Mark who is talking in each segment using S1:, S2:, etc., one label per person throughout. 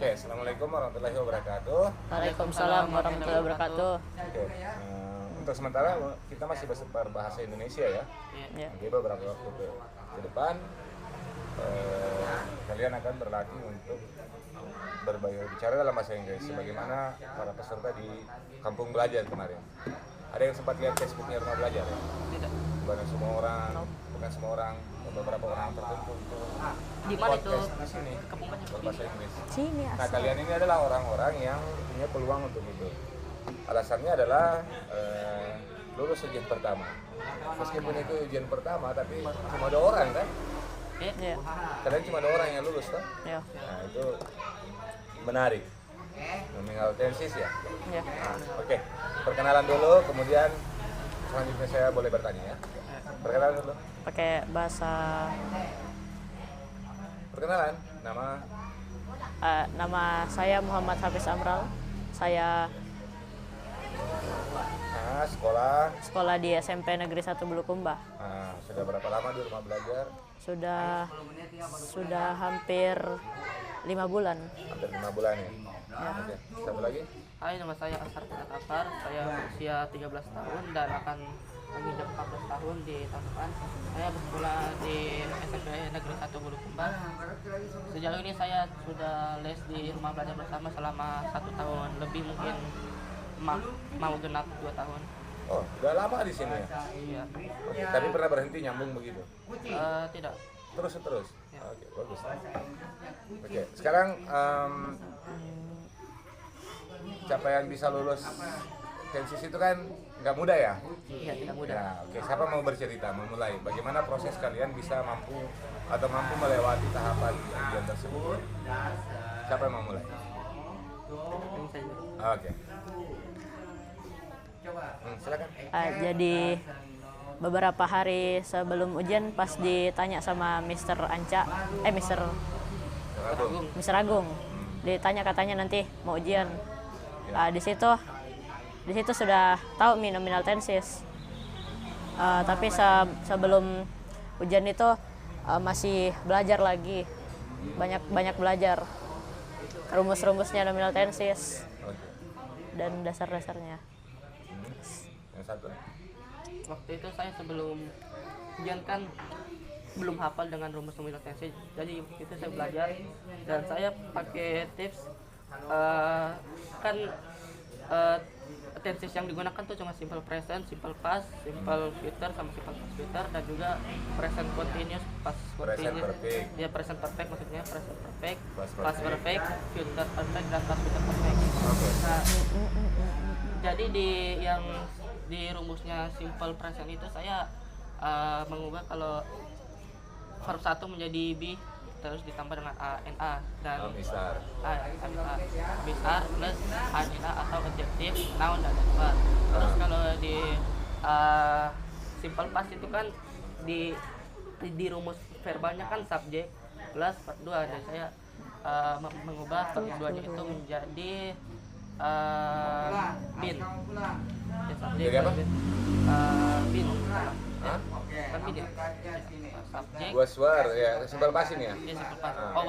S1: Oke, assalamualaikum warahmatullahi wabarakatuh.
S2: Waalaikumsalam warahmatullahi wabarakatuh.
S1: Oke, untuk sementara kita masih berbahasa Indonesia ya.
S2: Ya.
S1: Oke, beberapa waktu ke depan kalian akan berlatih untuk berbicara dalam bahasa Inggris sebagaimana para peserta di kampung belajar kemarin. Ada yang sempat lihat Facebooknya Rumah Belajar ya?
S3: Tidak.
S1: Bukan semua orang, beberapa orang tertentu itu
S3: Di mana itu?
S1: podcast di sini
S3: Kampung Belajar.
S1: berbahasa Inggris.
S2: Sini
S1: Nah,
S2: asal.
S1: kalian ini adalah orang-orang yang punya peluang untuk itu. Alasannya adalah lulus ujian pertama. Meskipun itu ujian pertama, tapi cuma 2 orang kan?
S2: Ya.
S1: Kalian cuma 2 orang yang lulus kan?
S2: Ya.
S1: Nah, itu menarik. Nominal tensis ya.
S2: Ya.
S1: Nah, oke. Perkenalan dulu, kemudian selanjutnya saya boleh bertanya ya. Perkenalan dulu.
S2: Pakai bahasa
S1: Perkenalan,
S2: nama saya Muhammad Hafiz Amral. Saya
S1: sekolah.
S2: di SMP Negeri 1 Bulukumba.
S1: Nah, sudah berapa lama di Rumah Belajar?
S2: Sudah hampir 5 bulan.
S1: Hampir 5 bulan ya. Oke. Satu lagi.
S3: Hai, nama saya Asar Putakafar. Saya usia 13 tahun dan akan menginjak 14 tahun di tahun depan. Saya bersekolah di SMP Negeri 1 Bulukumba. Sejauh ini saya sudah les di Rumah Belajar Bersama selama 1 tahun lebih, mungkin mau genap 2 tahun.
S1: Oh, udah lama di sini ya?
S3: Iya.
S1: Oke, tapi pernah berhenti nyambung begitu?
S3: Tidak.
S1: Terus?
S3: Ya.
S1: Oke, bagus. Oke, sekarang capaian bisa lulus tensis itu kan nggak mudah ya?
S3: Iya, tidak mudah.
S1: Nah, oke, siapa mau bercerita, memulai? Bagaimana proses kalian bisa mampu melewati tahapan ujian tersebut? Siapa yang mau mulai?
S3: Ini saja.
S1: Oke. Silakan.
S2: Jadi beberapa hari sebelum ujian pas ditanya sama Mr.
S1: Agung.
S2: Mr. Agung, ditanya katanya nanti mau ujian. Di situ sudah tahu nominal tensis. Tapi sebelum ujian itu masih belajar lagi, banyak belajar rumus-rumusnya nominal tensis
S1: Oke.
S2: dan dasar-dasarnya.
S1: Yang satu.
S3: Waktu itu saya sebelum ujian kan belum hafal dengan rumus nominal tensis, jadi itu saya belajar dan saya pakai tips kan tensis yang digunakan tuh cuma simple present, simple past, simple future sama simple past future, dan juga present continuous, past continuous,
S1: perfect.
S3: ya present perfect maksudnya, present perfect,
S1: Past
S3: perfect, future perfect, dan past future perfect.
S1: Oke.
S3: Nah, jadi di rumusnya simple present itu saya mengubah kalau verb 1 menjadi be, terus ditambah dengan a and a, dan
S1: Misar.
S3: besar plus a and a atau adjective, noun, dan adverb. Terus kalau di simple past itu kan di rumus verbalnya kan subjek plus verb 2, dan saya mengubah verb 2-nya itu menjadi bin. Ya, subjek,
S1: Jadi apa?
S3: bin.
S1: Hah?
S3: Kan bin ya? Subjek.
S1: Waswar ya, simpel pasin ya.
S3: Iya, simple past. Oh,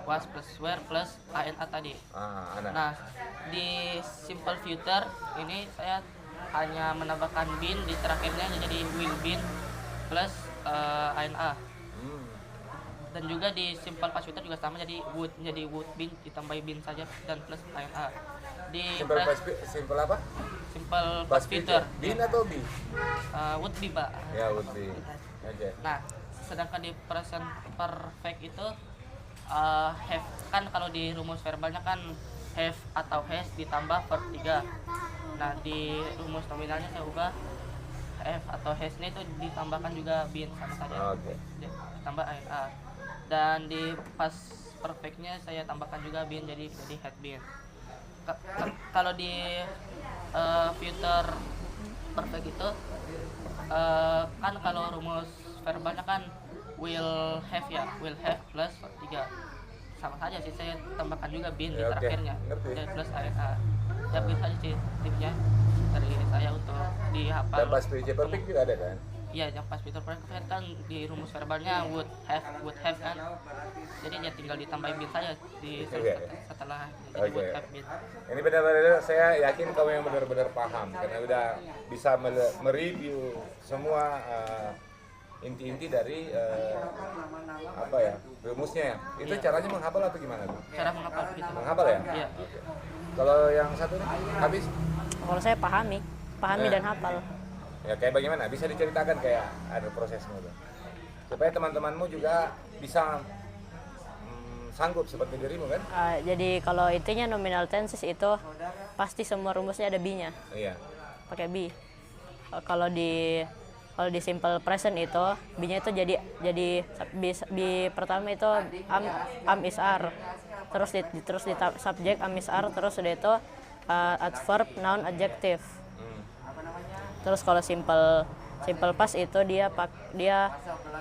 S3: was plus were plus a and a tadi.
S1: Anak.
S3: Nah, di simple future ini saya hanya menambahkan been di terakhirnya jadi will been plus a and a. Dan juga di simple past future juga sama, jadi would been ditambahi been saja dan plus a and a. Di
S1: Simple apa?
S3: simple past future
S1: Bin atau bi?
S3: would be, Pak.
S1: Ya, would be. Oke.
S3: Nah, sedangkan di present perfect itu have, kan kalau di rumus verbalnya kan have atau has ditambah verb 3. Nah, di rumus nominalnya saya ubah have atau has-nya itu ditambahkan juga been sama saja.
S1: Oke.
S3: Ditambah a. Dan di past perfect-nya saya tambahkan juga been, jadi had been. Kalau di future perfect itu kan kalau rumus verbalnya kan will have plus 3, sama saja sih, saya tambahkan juga been di
S1: Ya, oke.
S3: terakhirnya,
S1: Ngerti.
S3: dan plus a. Ya, bisa aja sih tipsnya dari saya untuk dihafal.
S1: Dan pas PJ perfect juga ada kan?
S3: Iya, yang pas future perfect kan di rumus verbalnya would have kan. Jadi ya tinggal ditambahin been saja di setelah jadi would have been.
S1: Ini benar-benar saya yakin kamu yang benar-benar paham karena udah bisa mereview semua inti-inti dari apa ya rumusnya ya. Itu caranya menghafal atau gimana tuh?
S3: Cara menghafal gitu.
S1: Menghafal ya?
S3: Iya.
S1: Oke. Kalau yang satu nih, habis?
S2: Kalau saya pahami dan hafal.
S1: Ya kayak bagaimana? Bisa diceritakan kayak ada prosesnya tuh. Supaya teman-temanmu juga bisa sanggup seperti dirimu kan?
S2: Jadi kalau intinya nominal tenses itu pasti semua rumusnya ada be-nya,
S1: Iya.
S2: pakai be. Kalau di simple present itu be-nya itu jadi be pertama itu am is are, terus di subject am is are, terus udah itu adverb noun adjective. Terus kalau simple past itu dia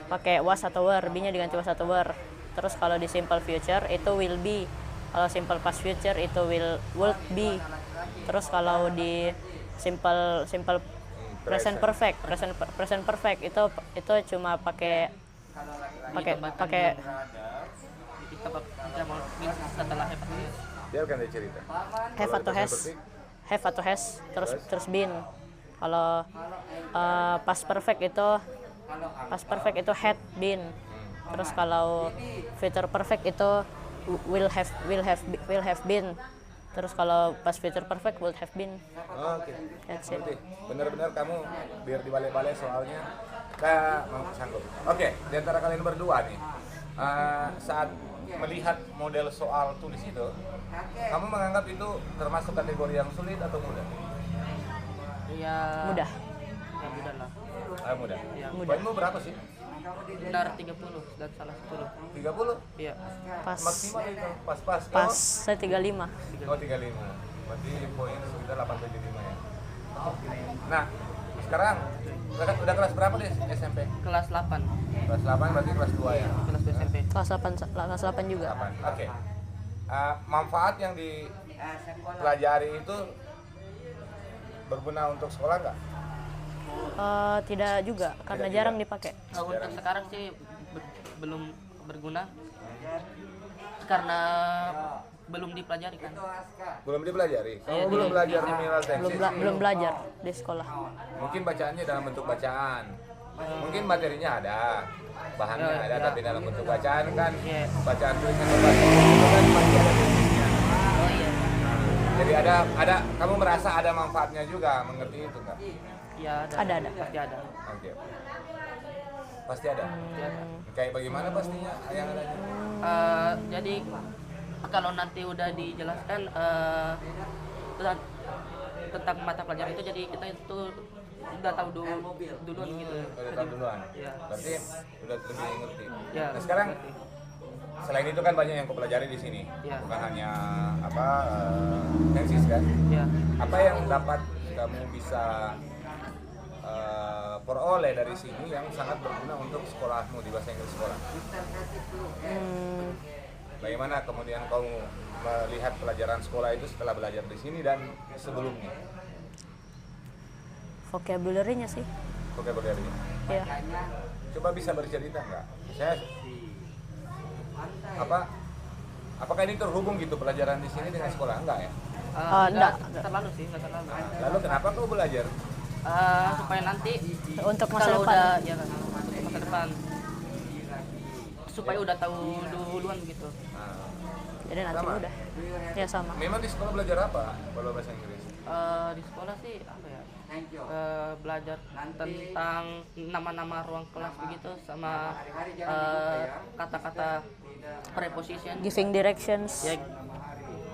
S2: pakai was atau were, be-nya diganti was atau were. Terus kalau di simple future itu will be. Kalau simple past future itu would be. Terus kalau di simple present perfect itu cuma pakai
S3: setelah have.
S1: Biarkan dia cerita.
S2: have atau has terus been. Kalau past perfect itu had been. Terus kalau future perfect itu will have been. Terus kalau past future perfect would have been.
S1: Oke.
S2: That's it.
S1: Benar-benar kamu biar dibalik-balik soalnya kita sanggup. Oke, di antara kalian berdua nih, saat melihat model soal tulis itu, kamu menganggap itu termasuk kategori yang sulit atau mudah?
S3: Iya.
S2: Mudah.
S3: Ya mudah lah.
S1: Mudah.
S3: Iya.
S1: Poinmu berapa sih?
S3: Benar 30 dan salah 10.
S1: 30?
S3: Iya.
S2: Pas
S1: Maksimal itu, pas.
S2: saya 35.
S1: Oh 35. Berarti poin sekitar 875 ya. Nah, sekarang udah kelas berapa deh SMP?
S3: Kelas 8.
S1: Kelas 8 berarti kelas 2 ya?
S3: Kelas 2 SMP.
S2: Kelas 8 juga.
S1: 8. Oke. Manfaat yang dipelajari itu berguna untuk sekolah nggak?
S2: Tidak juga karena jarang dipakai.
S3: Untuk sekarang sih belum berguna karena belum dipelajari kan.
S1: Belum dipelajari? Kamu belum belajar nominal tenses?
S2: Belum belajar di sekolah.
S1: Mungkin bacaannya dalam bentuk bacaan. Mungkin materinya ada, bahannya ada, tapi dalam bentuk bacaan kan bacaan tulisan berbahasa itu kan pasti ada basicnya.
S3: Oh iya.
S1: Jadi ada kamu merasa ada manfaatnya juga mengerti itu nggak?
S3: Ya
S2: Ada.
S3: Pasti ada.
S1: Oke. Pasti ada. Kayak bagaimana pastinya yang adanya?
S3: Jadi kalau nanti udah dijelaskan tentang mata pelajaran itu, jadi kita itu udah tahu duluan gitu.
S1: Udah tahu duluan.
S3: Iya.
S1: Berarti udah lebih ngerti.
S3: Ya,
S1: Nah sekarang selain itu kan banyak yang kau pelajari di sini.
S3: Ya.
S1: Bukan hanya tensis kan?
S3: Ya.
S1: Apa yang dapat kamu bisa peroleh dari sini yang sangat berguna untuk sekolahmu di bahasa Inggris sekolah? Bagaimana kemudian kamu melihat pelajaran sekolah itu setelah belajar di sini dan sebelumnya?
S2: Vocabulary-nya sih.
S1: Vocabulary-nya.
S2: Iya.
S1: Coba bisa bercerita nggak? Saya apakah ini terhubung gitu pelajaran di sini dengan sekolah? Enggak ya?
S2: Enggak
S3: terlalu sih, enggak terlalu.
S1: Lalu kenapa kau belajar?
S3: Supaya nanti
S2: untuk masa
S3: kalau
S2: depan.
S3: udah ya kan, untuk masa depan supaya udah tahu duluan gitu.
S2: Jadi nanti
S1: Sama?
S2: udah. Ya sama.
S1: Memang di sekolah belajar apa kalau bahasa Inggris?
S3: Di sekolah sih apa ya? Belajar tentang nama-nama ruang kelas begitu, sama kata-kata preposition.
S2: Giving directions.
S3: Ya,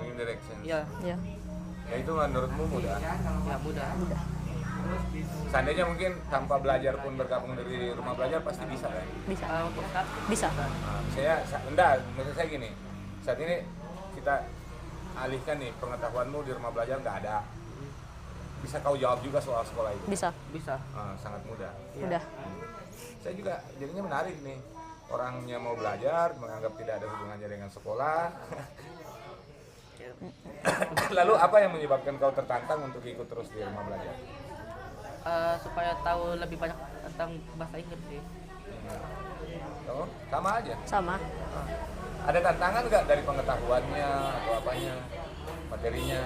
S1: Giving directions.
S3: ya,
S2: Ya.
S1: Ya itu menurutmu mudah?
S3: ya mudah.
S1: Seandainya mungkin tanpa belajar pun bergabung dari rumah belajar pasti bisa kan?
S2: Bisa.
S3: Untuk saat
S2: Bisa.
S1: Menurut saya gini, saat ini kita alihkan nih pengetahuanmu di rumah belajar nggak ada. Bisa kau jawab juga soal sekolah itu?
S2: Bisa.
S1: Sangat mudah.
S2: Udah.
S1: Saya juga jadinya menarik nih, orangnya mau belajar menganggap tidak ada hubungannya dengan sekolah. Lalu apa yang menyebabkan kau tertantang untuk ikut terus di rumah belajar?
S3: supaya tahu lebih banyak tentang bahasa Inggris sih.
S1: Oh, sama aja.
S2: Sama.
S1: Ada tantangan nggak dari pengetahuannya atau apanya, materinya?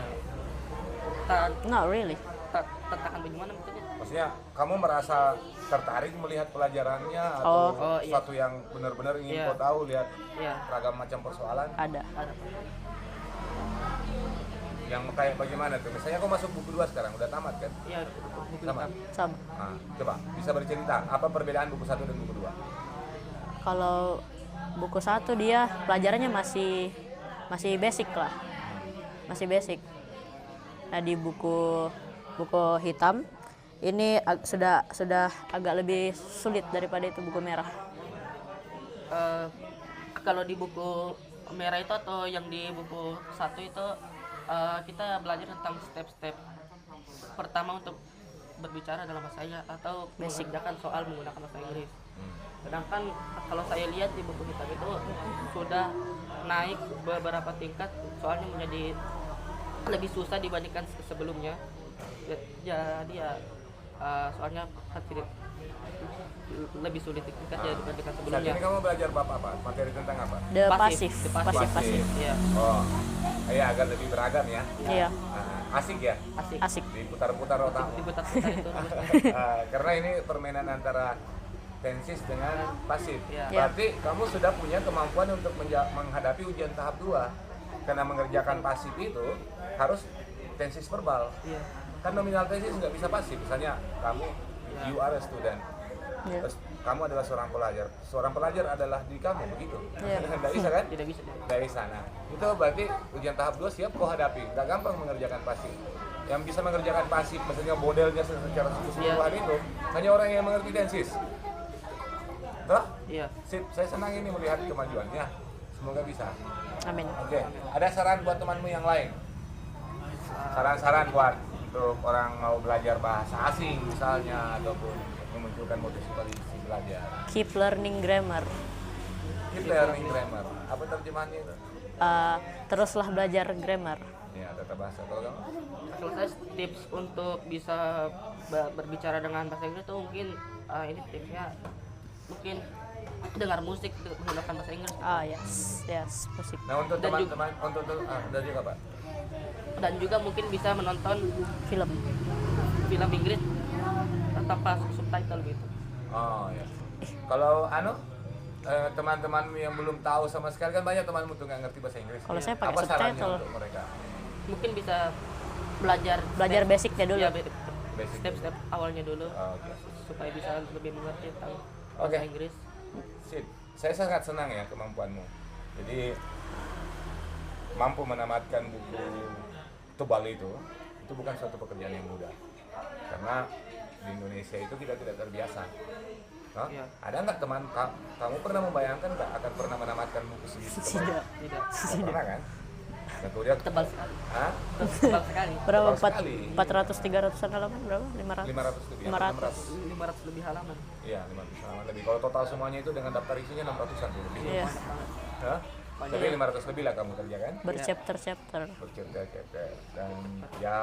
S2: Not really.
S3: Tantangan bagaimana maksudnya?
S1: Maksudnya kamu merasa tertarik melihat pelajarannya atau
S3: Oh, iya.
S1: sesuatu yang benar-benar ingin
S3: Iya.
S1: kau tahu, lihat
S3: Iya,
S1: beragam macam persoalan?
S2: Ada.
S3: ada.
S1: Yang kayak bagaimana tuh? Misalnya kau masuk buku 2 sekarang, udah tamat kan?
S3: Iya, buku
S1: Sama.
S3: hitam.
S2: Sama.
S1: Nah, coba bisa bercerita apa perbedaan buku 1 dan buku 2?
S2: Kalau buku 1 dia pelajarannya masih basic lah. Masih basic. Nah, di buku hitam ini sudah agak lebih sulit daripada itu buku merah.
S3: Kalau di buku merah itu atau yang di buku 1 itu kita belajar tentang step-step pertama untuk berbicara dalam bahasa Inggris atau
S2: Basic.
S3: mengerjakan soal menggunakan bahasa Inggris. Sedangkan kalau saya lihat di buku hitam itu sudah naik beberapa tingkat, soalnya menjadi lebih susah dibandingkan sebelumnya. Jadi ya soalnya lebih sulit tingkatnya dibandingkan
S1: Saat
S3: sebelumnya.
S1: ini kamu belajar bab apa? Materi tentang apa?
S2: The
S3: Pasif.
S2: pasif.
S3: Iya,
S1: Oh, iya agak lebih beragam ya.
S2: Iya,
S1: Asik ya,
S3: asik.
S2: asik.
S1: diputar-putar otak.
S3: Diputar-putar itu.
S1: Karena ini permainan antara tensis dengan pasif.
S3: Iya.
S1: Berarti kamu sudah punya kemampuan untuk menghadapi ujian tahap 2. Karena mengerjakan pasif itu harus tensis verbal.
S3: Iya.
S1: Kan nominal tensis nggak bisa pasif. Misalnya kamu, you are a student.
S2: Iya.
S1: Terus kamu adalah seorang pelajar. Seorang pelajar adalah diri kamu, begitu.
S2: Iya.
S1: Nggak bisa kan?
S3: Tidak bisa.
S1: Dari sana. Itu berarti ujian tahap 2 siap kau hadapi. Nggak gampang mengerjakan pasif. Yang bisa mengerjakan pasif, maksudnya modelnya secara keseluruhan itu hanya orang yang mengerti tensis. Toh?
S3: Iya.
S1: Sip, saya senang ini melihat kemajuannya. Semoga bisa.
S2: Amin.
S1: Oke, ada saran buat temanmu yang lain? Saran-saran buat untuk orang mau belajar bahasa asing misalnya, ataupun memunculkan motivasi belajar.
S2: Keep learning grammar.
S1: Keep learning grammar. Apa terjemahannya itu?
S2: Teruslah belajar grammar.
S1: Ya, tata bahasa. Kalau kamu?
S3: Kalau saya tips untuk bisa berbicara dengan bahasa Inggris itu mungkin ini tipsnya mungkin dengar musik menggunakan bahasa Inggris.
S2: Yes, musik.
S1: Nah, untuk
S3: Dan
S1: teman-teman, untuk dan juga Pak.
S3: Dan juga mungkin bisa menonton
S2: Film.
S3: film Inggris tanpa subtitle gitu.
S1: Oh ya. Kalau teman-teman yang belum tahu sama sekali, kan banyak temanmu tuh nggak ngerti bahasa Inggris.
S2: Kalau saya pakai
S1: Apa sarannya
S2: subtitle.
S1: untuk mereka?
S3: Mungkin bisa belajar
S2: Basicnya dulu.
S3: ya,
S1: Basic.
S3: step-step awalnya dulu
S1: Oh, oke.
S3: supaya bisa lebih mengerti tentang
S1: Oke.
S3: bahasa Inggris.
S1: Sip. Saya sangat senang ya kemampuanmu. Jadi mampu menamatkan buku tebal itu bukan suatu pekerjaan yang mudah. Karena di Indonesia itu kita tidak terbiasa. Hah?
S3: Iya.
S1: Ada nggak teman kamu pernah membayangkan nggak akan pernah menamatkan buku segitu tebal?
S2: Tidak.
S3: Tidak.
S1: Nggak pernah kan? Dan kemudian
S3: Tebal sekali.
S1: Hah?
S3: Tebal sekali.
S2: Berapa?
S1: Tebal sekali.
S2: 400-300an halaman berapa? 500?
S1: 500 lebih.
S2: 500.
S3: 500 lebih halaman.
S1: Iya, 500 halaman lebih. Kalau total semuanya itu dengan daftar isinya 600-an tuh lebih.
S2: Iya.
S1: Hah? Tapi 500 lebih lah kamu kerjakan.
S2: Berchapter-chapter.
S1: Bercerita-cerita. Dan ya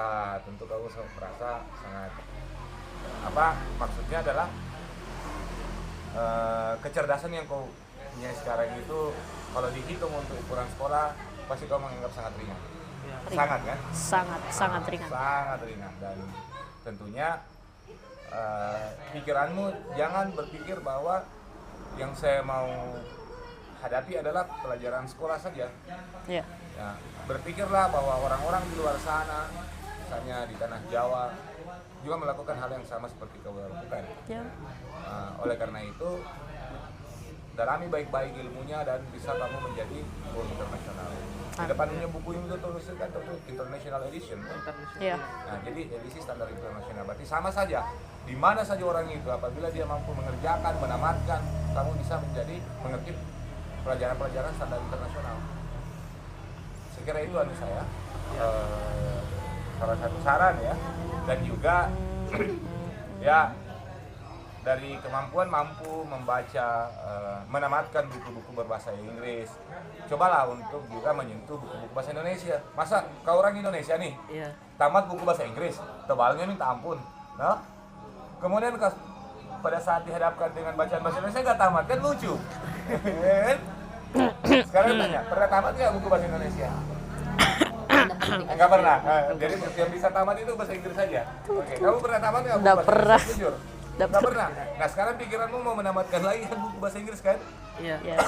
S1: tentu kamu merasa sangat maksudnya adalah kecerdasan yang kau punya sekarang itu kalau dihitung untuk ukuran sekolah pasti kau menganggap sangat ringan.
S3: Iya.
S1: Sangat kan?
S2: Sangat ringan.
S1: Sangat ringan. Dan tentunya pikiranmu jangan berpikir bahwa yang saya mau hadapi adalah pelajaran sekolah saja.
S2: Iya.
S1: Ya, berpikirlah bahwa orang-orang di luar sana, misalnya di tanah Jawa, juga melakukan hal yang sama seperti kau lakukan.
S2: Ya.
S1: Oleh karena itu, dalami baik-baik ilmunya dan bisa kamu menjadi guru internasional. Di depannya buku ini tuliskan kan International Edition.
S2: Iya.
S1: Nah, jadi edisi standar internasional. Berarti sama saja. Di mana saja orang itu, apabila dia mampu mengerjakan, menamatkan, kamu bisa menjadi mengerti pelajaran-pelajaran standar internasional. Sekira itu anu saya. Salah satu saran ya. Dan juga ya dari kemampuan mampu membaca, menamatkan buku-buku berbahasa Inggris, cobalah untuk juga menyentuh buku-buku bahasa Indonesia. Masa kau orang Indonesia nih,
S3: Iya.
S1: tamat buku bahasa Inggris, tebalnya minta ampun. Nah, kemudian pada saat dihadapkan dengan bacaan bahasa Indonesia nggak tamat, kan lucu. Kan? Sekarang tanya, pernah tamat nggak buku bahasa Indonesia? Enggak pernah. Jadi yang bisa tamat itu bahasa Inggris saja. Oke, kamu pernah tamat nggak buku
S2: Nggak
S1: bahasa
S2: pernah.
S1: Inggris? Jujur.
S2: Nggak
S1: Nggak pernah. Nah sekarang pikiranmu mau menamatkan lagi kan buku bahasa Inggris kan?
S3: Iya.
S2: Yes.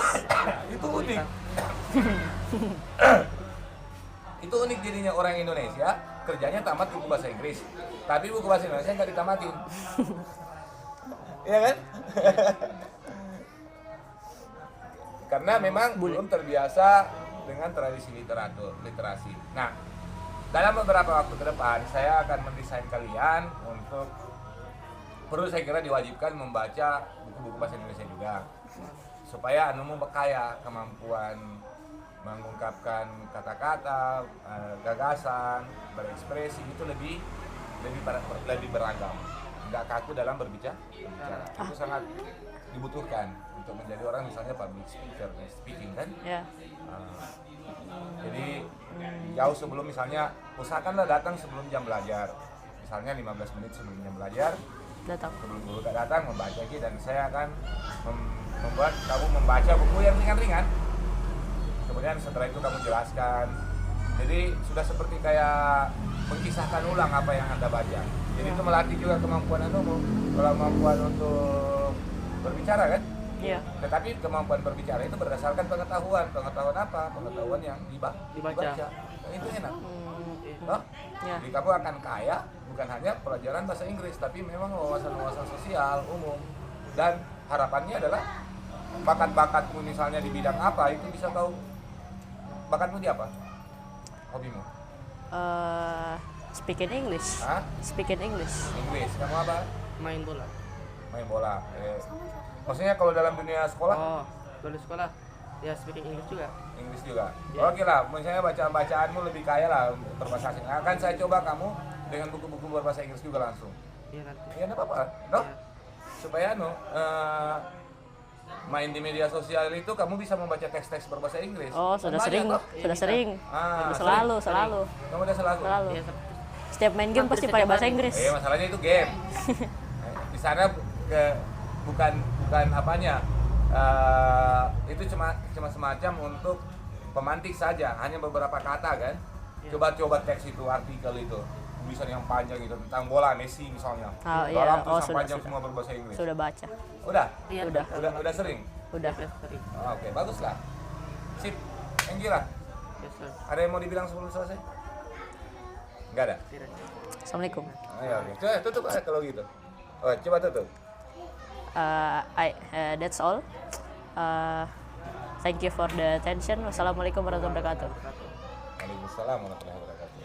S1: Itu unik. Itu unik jadinya orang Indonesia kerjanya tamat buku bahasa Inggris, tapi buku bahasa Indonesia nggak ditamatin. Iya kan? Karena memang belum terbiasa dengan tradisi literasi. Nah, dalam beberapa waktu ke depan saya akan mendesain kalian untuk perlu saya kira diwajibkan membaca buku-buku bahasa Indonesia juga, supaya anumu kaya kemampuan mengungkapkan kata-kata, gagasan, berekspresi itu lebih beragam, nggak kaku dalam berbicara. Itu sangat dibutuhkan untuk menjadi orang misalnya public speaking kan.
S2: Ya.
S1: Jadi jauh sebelum misalnya usahakanlah datang sebelum jam belajar, misalnya 15 menit sebelum jam belajar
S2: Datang.
S1: sebelum guru tak datang membaca lagi, dan saya akan membuat kamu membaca buku yang ringan-ringan. Kemudian setelah itu kamu jelaskan. Jadi sudah seperti kayak mengkisahkan ulang apa yang Anda baca. Jadi itu melatih juga kemampuan untuk berbicara kan?
S2: Iya.
S1: Tetapi kemampuan berbicara itu berdasarkan pengetahuan. Pengetahuan apa? Pengetahuan yang dibaca. Nah, itu enak. Loh?
S2: Ya.
S1: Jadi kamu akan kaya bukan hanya pelajaran bahasa Inggris, tapi memang wawasan-wawasan sosial umum. Dan harapannya adalah bakat-bakatmu misalnya di bidang apa itu bisa tahu. Bakatmu di apa? Hobimu?
S2: Speaking English.
S1: Hah?
S2: Speaking English.
S1: Inggris. Kamu apa?
S3: Main bola.
S1: Main bola. Maksudnya kalau dalam dunia sekolah?
S3: Oh, dari sekolah ya speaking English juga.
S1: Inggris juga.
S3: Iya.
S1: Oke lah, misalnya bacaan-bacaanmu lebih kaya lah untuk berbahasa asing. Akan saya coba kamu dengan buku-buku berbahasa Inggris juga langsung.
S3: Iya nanti.
S1: Iya, enggak apa-apa. No?
S3: Iya.
S1: Supaya main di media sosial itu kamu bisa membaca teks-teks berbahasa Inggris.
S2: Oh, sudah
S1: Kan
S2: sering,
S1: banyak, toh?
S2: sudah sering.
S1: Sering.
S2: Selalu.
S1: Kamu udah selalu.
S3: Iya,
S2: Setiap main game pasti pakai bahasa Inggris.
S1: Masalahnya itu game. Di sana bukan apanya. Itu cuma semacam untuk pemantik saja, hanya beberapa kata kan. Coba teks itu, artikel itu, tulisan yang panjang itu tentang bola Messi misalnya.
S2: Oh, iya.
S1: Dalam tulisan
S2: Sudah,
S1: panjang
S2: sudah.
S1: semua berbahasa Inggris.
S2: Sudah baca.
S1: Udah?
S3: Iya,
S1: Udah sering?
S2: Udah.
S3: Yes, sering.
S1: Oke, bagus lah. Sip. Thank you lah.
S3: Yes, sir.
S1: Ada yang mau dibilang sebelum selesai? Enggak ada?
S3: Tidak.
S2: Assalamualaikum.
S1: Ayo, oke. Coba tutup aja kalau gitu. Oh, coba tutup.
S2: That's all. Thank you for the attention. Wassalamualaikum warahmatullahi wabarakatuh.
S1: Waalaikumsalam warahmatullahi wabarakatuh.